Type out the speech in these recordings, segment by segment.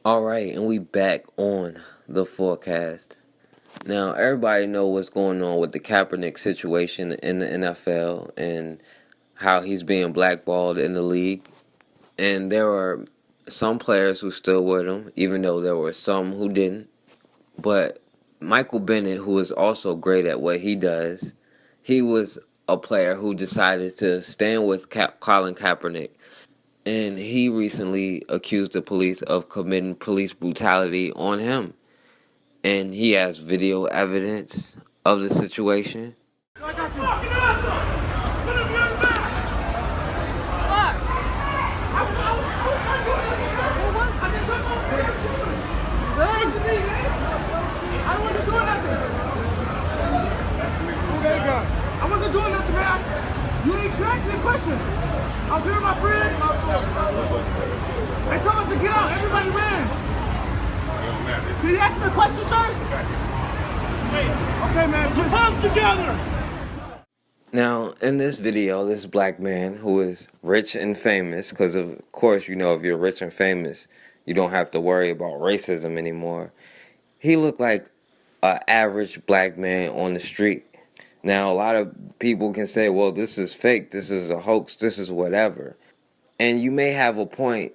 All right, and we back on the forecast. Now, everybody know what's going on with the Kaepernick situation in the NFL and how he's being blackballed in the league. And there are some players who still with him, even though there were some who didn't. But Michael Bennett, who is also great at what he does, he was a player who decided to stand with Colin Kaepernick, and he recently accused the police of committing police brutality on him. And he has video evidence of the situation. I got you. Put him your back. Fuck. Good. I wasn't doing nothing. Okay, God. I wasn't doing nothing, man. You ain't asked me a question. I was here with my friends. They told us to get out. Everybody ran. Did you ask me a question, sir? Okay, man. Put hands together. Now, in this video, this black man who is rich and famous, because of course, you know, if you're rich and famous, you don't have to worry about racism anymore. He looked like an average black man on the street. Now, a lot of people can say, well, this is fake, this is a hoax, this is whatever. And you may have a point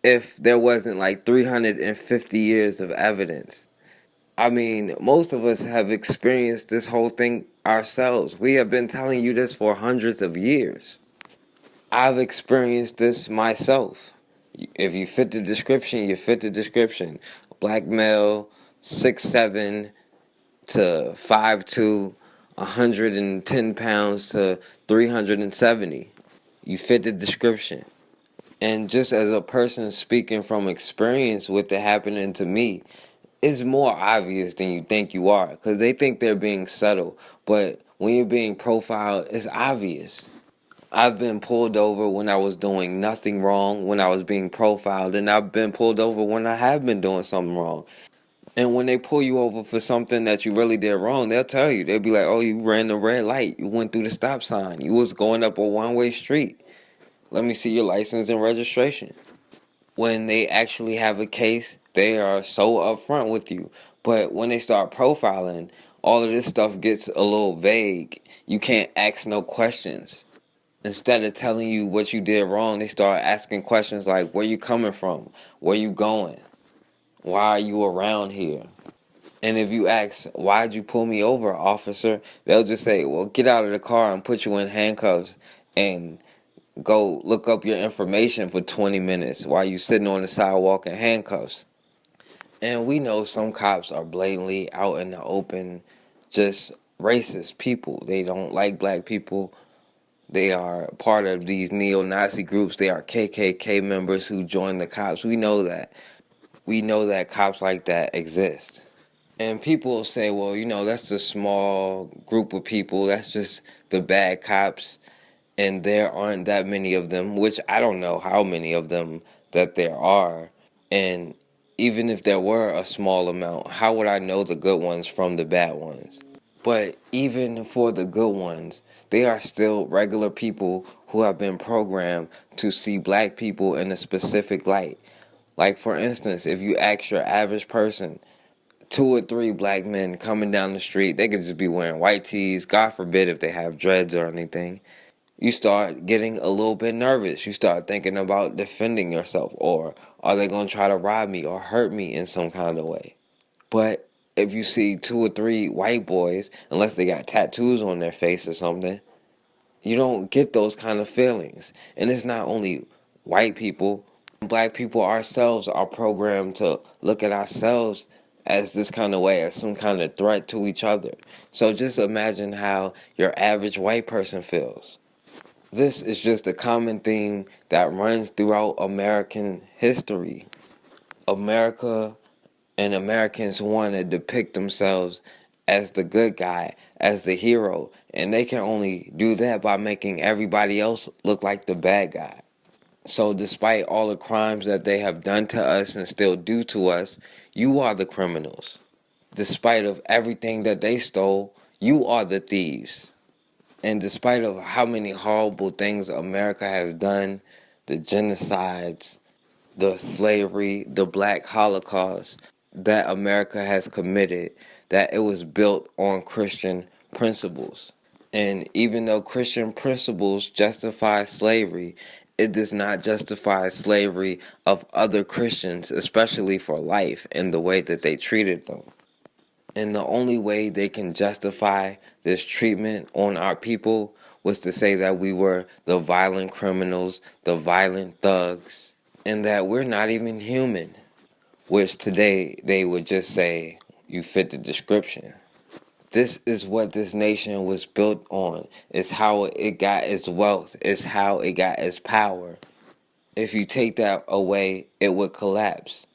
if there wasn't like 350 years of evidence. I mean, most of us have experienced this whole thing ourselves. We have been telling you this for hundreds of years. I've experienced this myself. If you fit the description, you fit the description. Black male, 6'7" to 5'2", 110 pounds to 370. You fit the description. And just as a person speaking from experience with it happening to me, it's more obvious than you think you are, because they think they're being subtle, but when you're being profiled, it's obvious. I've been pulled over when I was doing nothing wrong, when I was being profiled, and I've been pulled over when I have been doing something wrong. And when they pull you over for something that you really did wrong, they'll tell you. They'll be like, oh, you ran the red light, you went through the stop sign, you was going up a one-way street. Let me see your license and registration. When they actually have a case, they are so upfront with you. But when they start profiling, all of this stuff gets a little vague. You can't ask no questions. Instead of telling you what you did wrong, they start asking questions like, where you coming from? Where you going? Why are you around here? And if you ask, why'd you pull me over, officer? They'll just say, well, get out of the car and put you in handcuffs and go look up your information for 20 minutes while you sitting on the sidewalk in handcuffs. And we know some cops are blatantly out in the open, just racist people. They don't like black people. They are part of these neo-Nazi groups. They are KKK members who join the cops. We know that. We know that cops like that exist. And people will say, well, you know, that's a small group of people. That's just the bad cops. And there aren't that many of them, which I don't know how many of them that there are. And even if there were a small amount, how would I know the good ones from the bad ones? But even for the good ones, they are still regular people who have been programmed to see black people in a specific light. Like, for instance, if you ask your average person, two or three black men coming down the street, they could just be wearing white tees, God forbid if they have dreads or anything. You start getting a little bit nervous. You start thinking about defending yourself, or are they going to try to rob me or hurt me in some kind of way? But if you see two or three white boys, unless they got tattoos on their face or something, you don't get those kind of feelings. And it's not only white people, black people ourselves are programmed to look at ourselves as this kind of way, as some kind of threat to each other. So just imagine how your average white person feels. This is just a common theme that runs throughout American history. America and Americans want to depict themselves as the good guy, as the hero, and they can only do that by making everybody else look like the bad guy. So despite all the crimes that they have done to us and still do to us, you are the criminals. Despite of everything that they stole, you are the thieves. And despite of how many horrible things America has done, the genocides, the slavery, the black Holocaust that America has committed, that it was built on Christian principles. And even though Christian principles justify slavery, it does not justify slavery of other Christians, especially for life and the way that they treated them. And the only way they can justify this treatment on our people was to say that we were the violent criminals, the violent thugs, and that we're not even human, which today they would just say, you fit the description. This is what this nation was built on. It's how it got its wealth. It's how it got its power. If you take that away, it would collapse.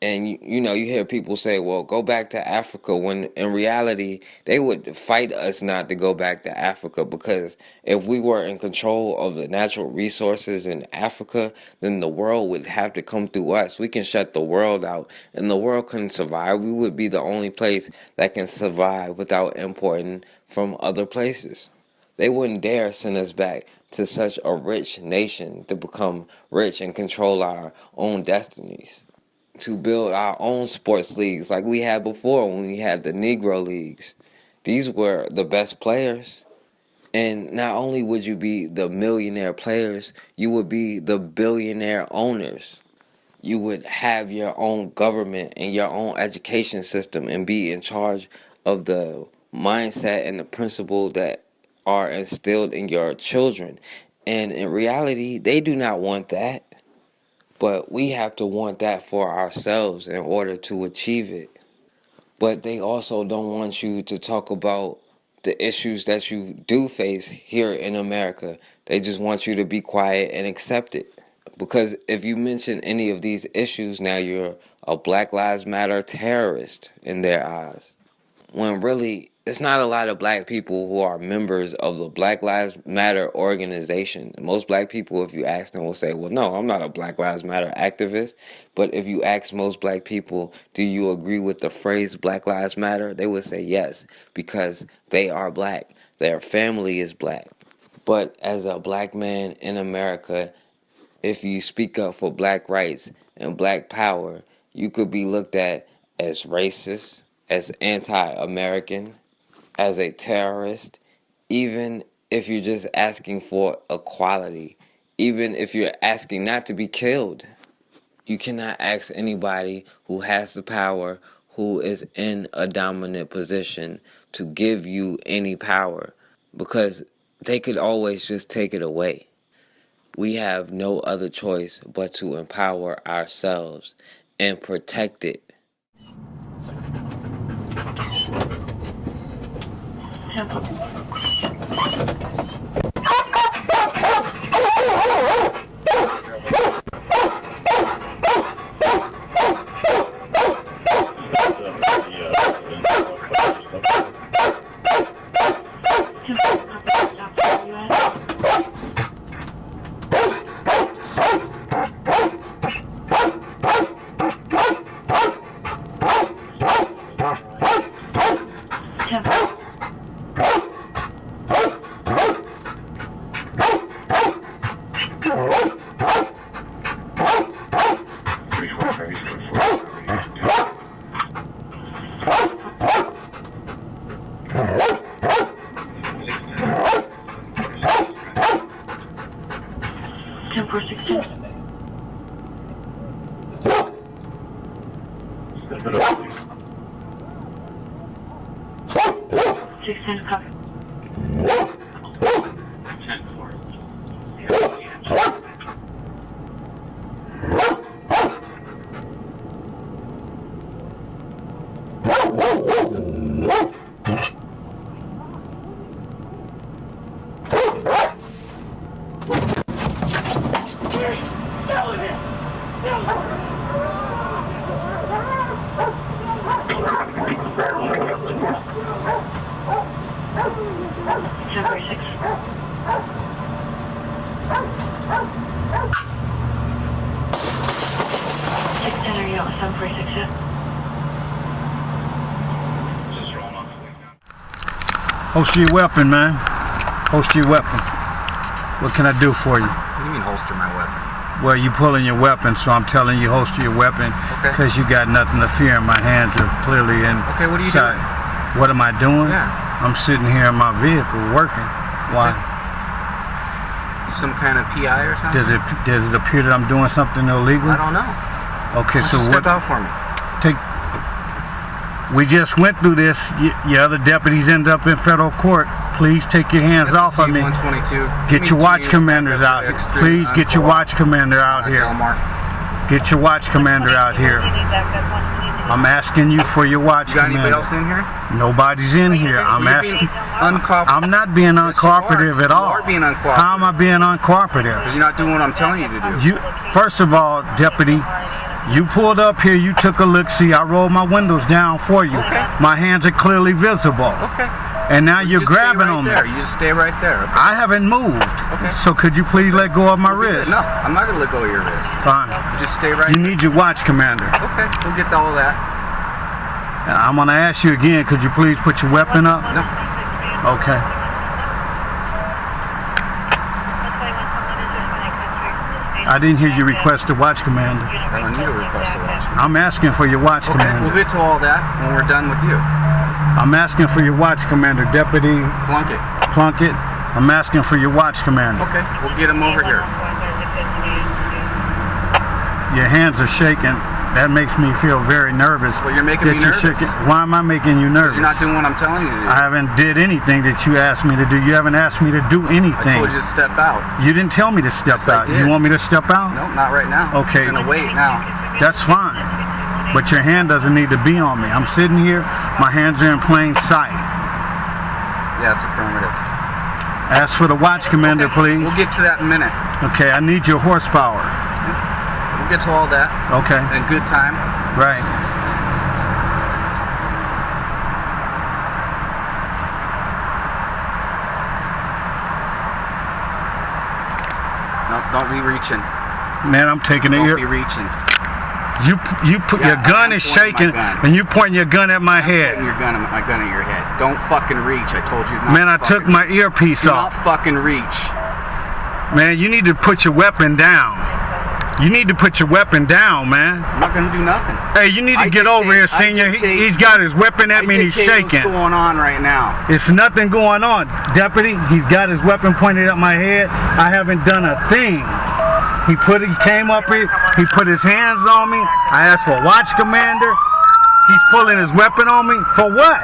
And you know, you hear people say, well, go back to Africa, when in reality, they would fight us not to go back to Africa, because if we were in control of the natural resources in Africa, then the world would have to come through us. We can shut the world out, and the world couldn't survive. We would be the only place that can survive without importing from other places. They wouldn't dare send us back to such a rich nation to become rich and control our own destinies, to build our own sports leagues like we had before when we had the Negro Leagues. These were the best players. And not only would you be the millionaire players, you would be the billionaire owners. You would have your own government and your own education system and be in charge of the mindset and the principle that are instilled in your children. And in reality, they do not want that. But we have to want that for ourselves in order to achieve it. But they also don't want you to talk about the issues that you do face here in America. They just want you to be quiet and accept it. Because if you mention any of these issues, now you're a Black Lives Matter terrorist in their eyes. When really, it's not a lot of black people who are members of the Black Lives Matter organization. Most black people, if you ask them, will say, well, no, I'm not a Black Lives Matter activist. But if you ask most black people, do you agree with the phrase Black Lives Matter? They would say yes, because they are black. Their family is black. But as a black man in America, if you speak up for black rights and black power, you could be looked at as racist, as anti-American, as a terrorist, even if you're just asking for equality, even if you're asking not to be killed. You cannot ask anybody who has the power, who is in a dominant position, to give you any power, because they could always just take it away. We have no other choice but to empower ourselves and protect it. Holster your weapon, man. Holster your weapon. What can I do for you? What do you mean holster my weapon? Well, you pulling your weapon, so I'm telling you holster your weapon because you got nothing to fear. My hands are clearly in. Okay, what are you doing? What am I doing? Yeah. I'm sitting here in my vehicle working. Why? Some kind of PI or something? Does it appear that I'm doing something illegal? I don't know. Okay, so step out for me. We just went through this. Your other deputies end up in federal court. Please take your hands off of me. 122. Get your watch commanders out. Please get your watch commander out here. Get your watch commander out here. I'm asking you for your watch commander. Got anybody else in here? Nobody's in here. I'm asking. I'm not being uncooperative at all. You are being uncooperative. How am I being uncooperative? Because you're not doing what I'm telling you to do. First of all, deputy, you pulled up here, you took a look-see, I rolled my windows down for you. Okay. My hands are clearly visible. Okay. And now you're grabbing on me. You just stay right there. Okay. I haven't moved. Okay. So could you please let go of my wrist? No, I'm not going to let go of your wrist. Fine. Just stay right You need your watch commander. Okay, we'll get to all that. I'm going to ask you again, could you please put your weapon up? No. Okay. I didn't hear you request a watch commander. I don't need a request to watch. I'm asking for your watch commander. We'll get to all that when we're done with you. I'm asking for your watch commander, Deputy Plunkett. I'm asking for your watch commander. Okay, we'll get him over here. Your hands are shaking. That makes me feel very nervous. Well, you're making me nervous. Why am I making you nervous? You're not doing what I'm telling you to do. I haven't did anything that you asked me to do. You haven't asked me to do anything. I told you to step out. You didn't tell me to step out. You want me to step out? No, not right now. Okay. I'm gonna wait now. That's fine. But your hand doesn't need to be on me. I'm sitting here. My hands are in plain sight. Yeah, it's affirmative. Ask for the watch commander, please. We'll get to that in a minute. Okay, I need your horsepower. We'll get to all that. Okay. In good time. Right. No, don't be reaching. Man, I'm taking it. Don't be reaching. You put your gun is shaking and you pointing your gun at my head. I'm pointing my gun at your head. Don't fucking reach. I told you not. Man, I took my earpiece off. Do not fucking reach. Man, you need to put your weapon down. You need to put your weapon down, man. I'm not gonna do nothing. Hey, you need to get over here, senior. He's got his weapon at me and he's shaking. What's going on right now? It's nothing going on, deputy. He's got his weapon pointed at my head. I haven't done a thing. He came up here, he put his hands on me. I asked for a watch commander. He's pulling his weapon on me. For what?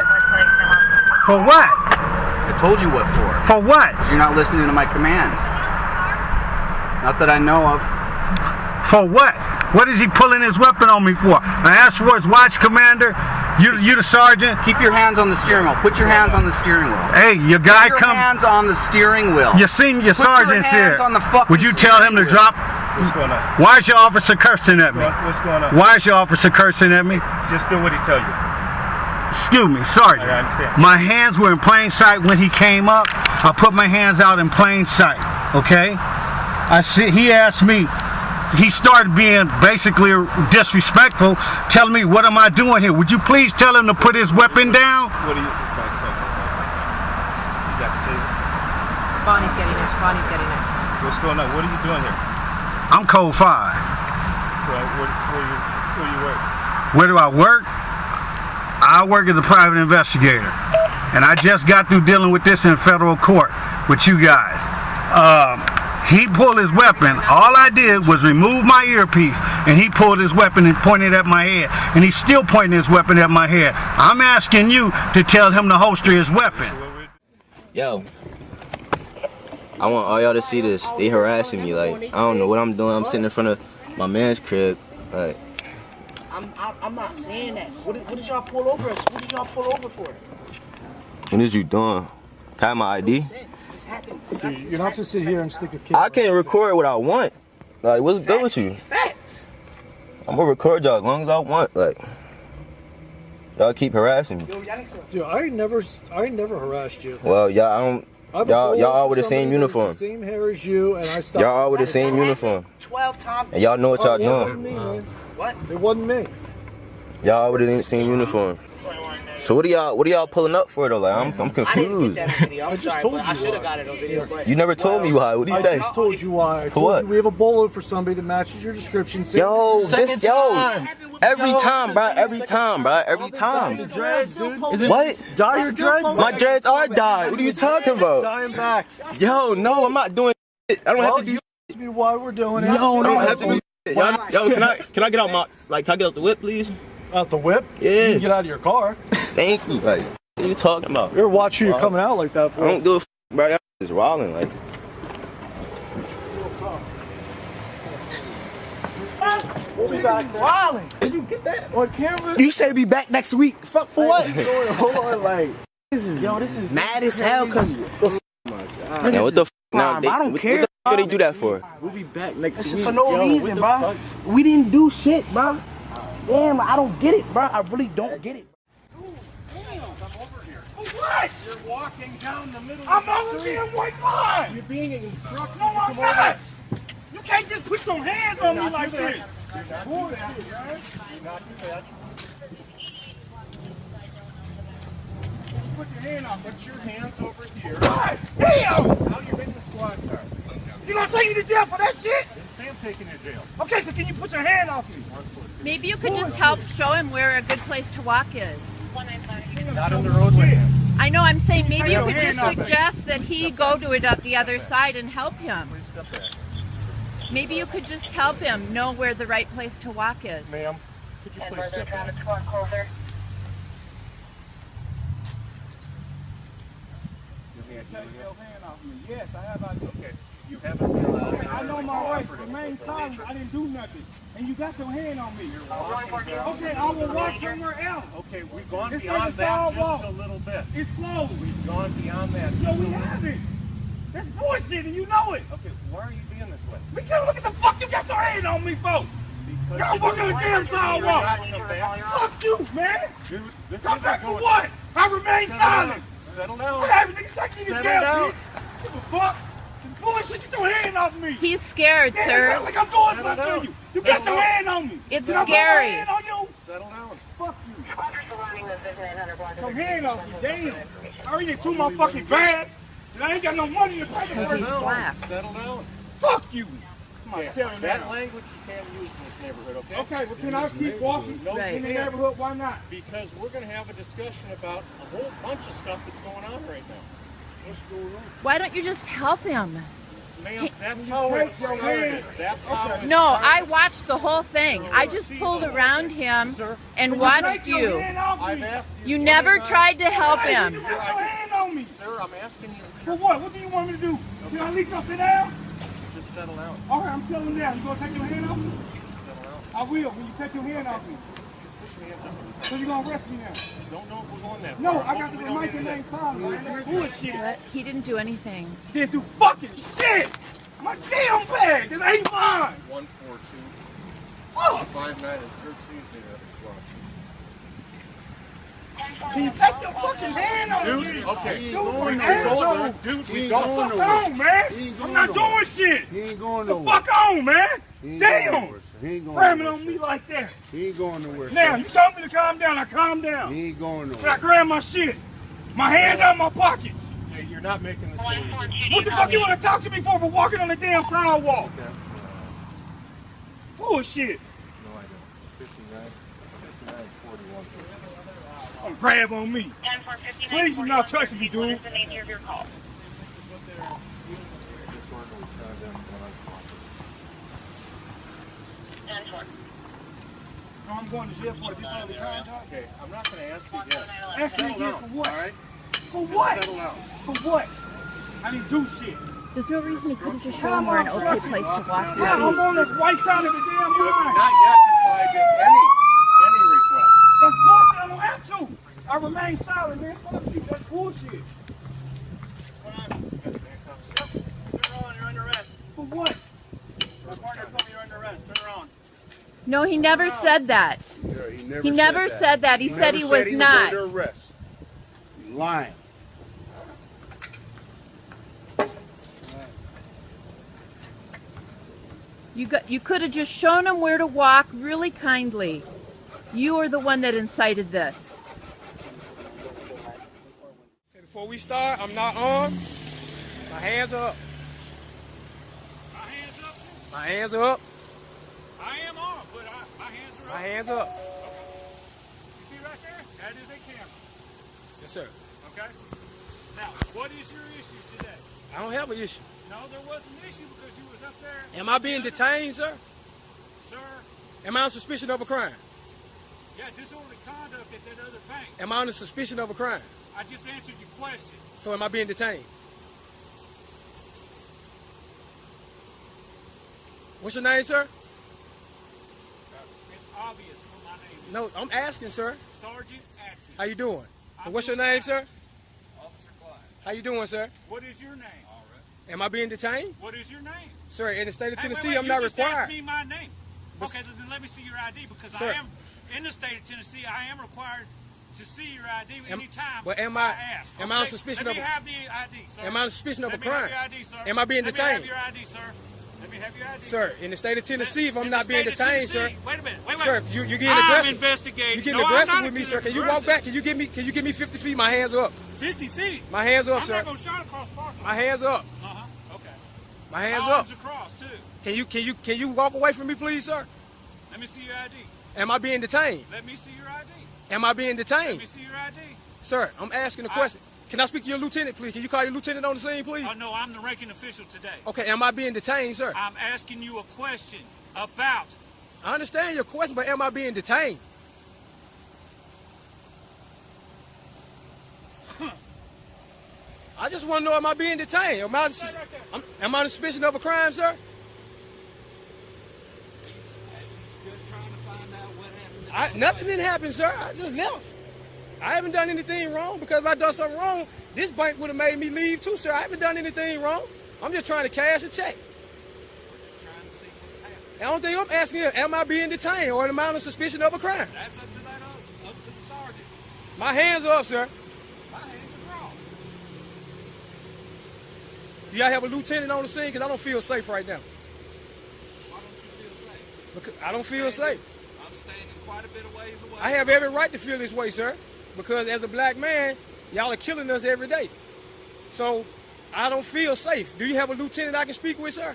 For what? I told you what for. For what? You're not listening to my commands. Not that I know of. For what? What is he pulling his weapon on me for? I asked for his watch commander. You the sergeant. Keep your hands on the steering wheel. Put your hands on the steering wheel. Hey, your guy come. Put your hands on the steering wheel. Your sergeant's here. On the fucking Would you tell him to drop? What's going on? Why is your officer cursing at me? What's going on? Why is your officer cursing at me? Just do what he tell you. Excuse me, sergeant. I understand. My hands were in plain sight when he came up. I put my hands out in plain sight. Okay? I see. He asked me. He started being basically disrespectful, telling me, what am I doing here? Would you please tell him to put his weapon down? What are you? You got the taser? Bonnie's getting it. Bonnie's getting it. What's going on? What are you doing here? I'm code 5. Where you work? Where do I work? I work as a private investigator. And I just got through dealing with this in federal court with you guys. He pulled his weapon. All I did was remove my earpiece, and he pulled his weapon and pointed at my head. And he's still pointing his weapon at my head. I'm asking you to tell him to holster his weapon. Yo, I want all y'all to see this. They harassing me. Like, I don't know what I'm doing. I'm sitting in front of my man's crib. Like, I'm not saying that. What did y'all pull over us? What did y'all pull over for? what is you doing? Can I have my ID? You don't have to sit here and stick a kid. I can record what I want. Like, what's good with you? Facts. I'm gonna record y'all as long as I want. Like, y'all keep harassing me. Dude, I ain't never harassed you. Well, y'all all with the same uniform. The same hair as you, and I stopped. Y'all all with the same uniform. 12 times. And y'all know what y'all It wasn't doing. me, man. What? It wasn't me. Y'all all with the same uniform. So what are y'all pulling up for though? Like I'm I didn't confused. get that on video. I'm I just sorry, told but you I should have why. got it on video. But You never told me why. What do you I say? just told you why. I For told what? you we have a bolo for somebody that matches your description. Yo, Second time. every time, bro. Every time. Dreads, dude. What? Dye your dreads. My dreads are dyed. What are you talking about? Dye 'em back. Yo, no, I'm not doing shit. I don't have Well, to do you asked me why we're doing it. No, I don't have to do shit. Yo, can I get out my can I get out the whip, please? Out the whip? Yeah. You can get out of your car. Thank you. Like, what are you talking about? You're watching you coming out like that I for. don't give a bro. Y'all just wilding like. We'll be back. Wilding. Did you get that on camera? You say be back next week. Fuck for what? Hold on, like. This is mad as hell. Cause Now what the f now? I don't care. What the f they do that for? We'll be back next It's week. for no reason, bro. We didn't do shit, bro. Damn, I don't get it, bro. I really don't get it. What? You're walking down the middle I'm over the damn white line. You're being instructed. No, I'm not. You can't just put your hands on me like this. Put your hand up. Put your hands over here. What? Damn! Now you're in the squad car. You gonna take me to jail for that shit? Didn't say I'm taking you to jail. Okay, so can you put your hand off me? Maybe you could just help show him where a good place to walk is. Not on the roadway. I know, I'm saying maybe you Take could your just hand off me. suggest that he go to it at the other side and help him. Maybe you could just help him know where the right place to walk is. Ma'am, could you please step back? Take your hand off me. Yes, I have. Okay. You haven't been allowed. I know my rights. Remain silent. I didn't do nothing. And you got your hand on me. Okay, I will walk somewhere else. Okay, we've gone It's beyond like a that sidewalk. just a little bit. It's closed. We've gone beyond that. No, we haven't. That's bullshit, and you know it. Okay, why are you being this way? Because look at the fuck you got your hand on me for. Because Y'all walking on the damn sidewalk. Fuck you, man. Dude, this Come isn't back for going. what? I remain silent. Settle down. What happened? Nigga, take me to Settle jail, down. bitch. Give a fuck. This bullshit, get your hand off me. He's scared, Yeah, sir. like I'm doing Settle something down. to you. You got your hand on me. It's Did I put my scary. hand on you? Settle down. Fuck you. Your hand off me, damn. I already did too my fucking bad. And I ain't got no money to pay for He's it. black. Settle down. Fuck you. Come on, Yeah, settle that down. language you can't use in this neighborhood, okay? Okay, well, can I keep walking No, Right. in the you can't. neighborhood? Why not? Because we're going to have a discussion about a whole bunch of stuff that's going on right now. What's going on? Why don't you just help him? Ma'am, that's how it take your started. hand. That's how it No, started. I watched the whole thing. I just pulled around him and watched Take your you. hand off I've me. asked You you never 29 tried to help Hey, him. you got your hand on me. Sir, I'm asking you For what? What do you want me to do? Can I at least go sit down? to just settle down. All right, I'm settling down. You gonna take your hand off me? Settle down. I will. When you take your hand off me. Put your hands up. So you gonna arrest me now? Don't know if we're going that No, far. I got to We don't remind need your to name do silent. That's bullshit. But he didn't do anything. Didn't do fucking shit. My damn bag. It ain't mine. 142 Fuck. 59 and 13 there at the squad. Can you take your fucking hand off me? Dude, okay. Dude, Going my hands nowhere, on. son. Dude, we The don't. fuck on, man. He ain't I'm going not nowhere. doing shit. He ain't going The nowhere. fuck on, man. He ain't going Damn. nowhere, sir. He ain't going Grabbing nowhere, on me sir. like that. He ain't going nowhere. Now, sir. you told me to calm down. I calmed down. He ain't going But I nowhere. grabbed my shit. My hands out of my pockets. Hey, you're not making this easy. What the fuck you want to talk to me for walking on the damn sidewalk? Bullshit. No, I don't. 59, 41. Don't grab on me. Please do not touch me, dude. No, I'm going to jail for disorderly conduct. Okay, I'm not going to ask you yet. Ask me Settle again down, for what? all right? For what? Settle down. For what? I didn't do shit. There's no reason he could have just shown him where an okay place to walk Yeah, I'm is. on the right side of the damn You have line. not yet complied to any request. That's bullshit. I don't have to. I remain silent, man. Fuck you. That's bullshit. Turn around, you're under arrest. For what? My partner told me you're under arrest. Turn around. No, he never said that. Sir, He never said that. He said he was not. under arrest. He's lying. You could have just shown him where to walk really kindly. You are the one that incited this. Before we start, I'm not armed. My hands are up. My hands up. My hands are up. I am armed, but my hands are up. My hands up. You see right there? That is a camera. Yes, sir. Okay? Now, what is your issue today? I don't have an issue. No, there was an issue because you was up there. Am I being detained, sir? Sir? Am I on suspicion of a crime? Yeah, disorderly conduct at that other bank. Am I on suspicion of a crime? I just answered your question. So am I being detained? What's your name, sir? It's obvious what my name is. No, I'm asking, sir. Sergeant Atkins. How you doing? I'm And what's your doing name, fine. sir? Officer Clyde. How you doing, sir? What is your name? All right. Am I being detained? What is your name? Sir, in the state of Hey, Tennessee, wait, I'm not you just required. asked me my name. Okay, then let me see your ID because Sir. I am in the state of Tennessee. I am required to see your ID anytime Well, am I I- ask. am I on Okay? suspicion Let of me a- have the ID, sir. Am I on suspicion of a Let me have crime? your ID, sir. Am I being Let detained? me have your ID, sir. Let me have your ID, Sir, in the state of Tennessee, if I'm In not the being state of detained, sir. Tennessee- Wait a minute. Wait. Sir, you're getting I'm aggressive. investigating. You're getting No, I'm aggressive not with me, getting sir. Can you walk aggressive. back? Can you give me 50 feet? My hands up. 50 feet. My hands up, I'm sir. not going to shot across parking lot. My hands up. Okay. My hands My up. arms across, too. Can you walk away from me, please, sir? Let me see your ID. Am I being detained? Let me see your ID. Am I being Let detained? me see your ID. Sir, I'm asking a question. Can I speak to your lieutenant, please? Can you call your lieutenant on the scene, please? Oh, no, I'm the ranking official today. Okay, am I being detained, sir? I'm asking you a question about. I understand your question, but am I being detained? I just want to know, am I being detained? Am I on suspicion of a crime, sir? Just trying to find out what happened. Nothing didn't happen, sir. I just left. I haven't done anything wrong, because if I done something wrong, this bank would have made me leave too, sir. I haven't done anything wrong. I'm just trying to cash a check. Trying to see what happened. The only thing I'm asking is, am I being detained or am I on suspicion of a crime? That's up to the sergeant. My hands are up, sir. My hands are crossed. Do y'all have a lieutenant on the scene? Because I don't feel safe right now. Why don't you feel safe? Because I don't feel safe. I'm standing quite a bit of ways away. I have every right to feel this way, sir. Because as a black man, y'all are killing us every day. So I don't feel safe. Do you have a lieutenant I can speak with, sir?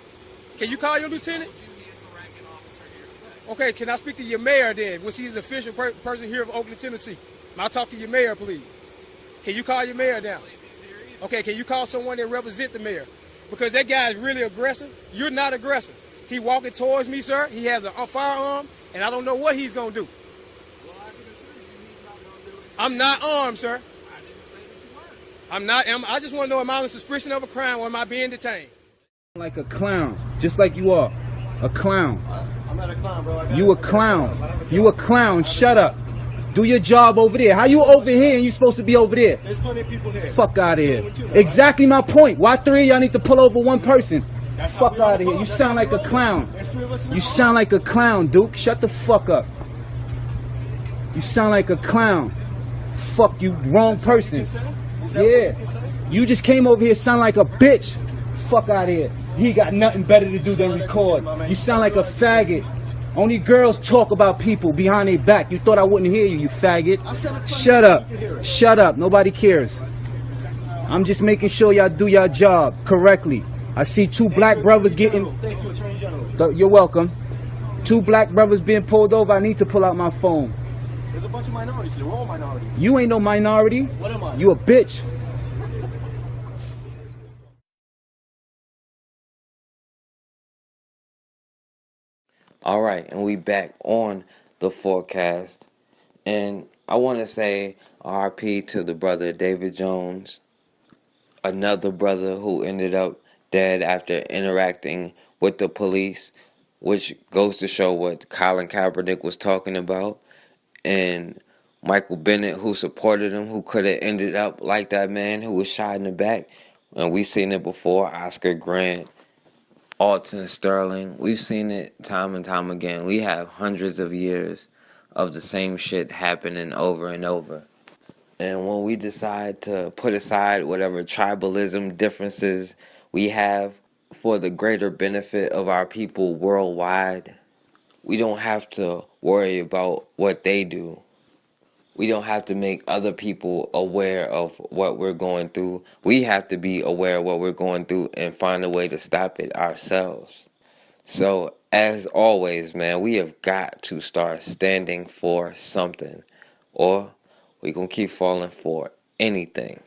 Can you call your lieutenant? He is the ranking officer here today. Okay, can I speak to your mayor then? Was he's the official person here of Oakland, Tennessee? I'll talk to your mayor, please. Can you call your mayor down? Okay, can you call someone that represent the mayor? Because that guy is really aggressive. You're not aggressive. He walking towards me, sir. He has a firearm, and I don't know what he's going to do. Well, I can assure you he's not going to do it. I'm not armed, sir. I didn't say that you were. I'm not. I just want to know, am I on suspicion of a crime or am I being detained? Like a clown, just like you are. A clown. I'm not a clown, bro. You a clown. You a clown. Shut up. Do your job over there. How you over here and you supposed to be over there? There's plenty of people here. Fuck out of here. Exactly my point. Why three of y'all need to pull over one person? Fuck out of here. You sound like a clown. You sound like a clown, Duke. Shut the fuck up. You sound like a clown. Fuck you, wrong person. Yeah. You just came over here sound like a bitch. Fuck out of here. He got nothing better to do than record. You sound like a faggot. Only girls talk about people behind their back. You thought I wouldn't hear you, you faggot. Shut up. Shut up. Nobody cares. I'm just making sure y'all do your job correctly. I see two black brothers getting... Thank you, Attorney General. You're welcome. Two black brothers being pulled over. I need to pull out my phone. There's a bunch of minorities here. We're all minorities. You ain't no minority. What am I? You a bitch. All right, and we back on the forecast. And I want to say RP to the brother David Jones, another brother who ended up dead after interacting with the police, which goes to show what Colin Kaepernick was talking about. And Michael Bennett, who supported him, who could have ended up like that man who was shot in the back. And we've seen it before. Oscar Grant, Alton Sterling. We've seen it time and time again. We have hundreds of years of the same shit happening over and over. And when we decide to put aside whatever tribalism differences we have for the greater benefit of our people worldwide, we don't have to worry about what they do. We don't have to make other people aware of what we're going through. We have to be aware of what we're going through and find a way to stop it ourselves. So, as always, man, we have got to start standing for something, or we're going to keep falling for anything.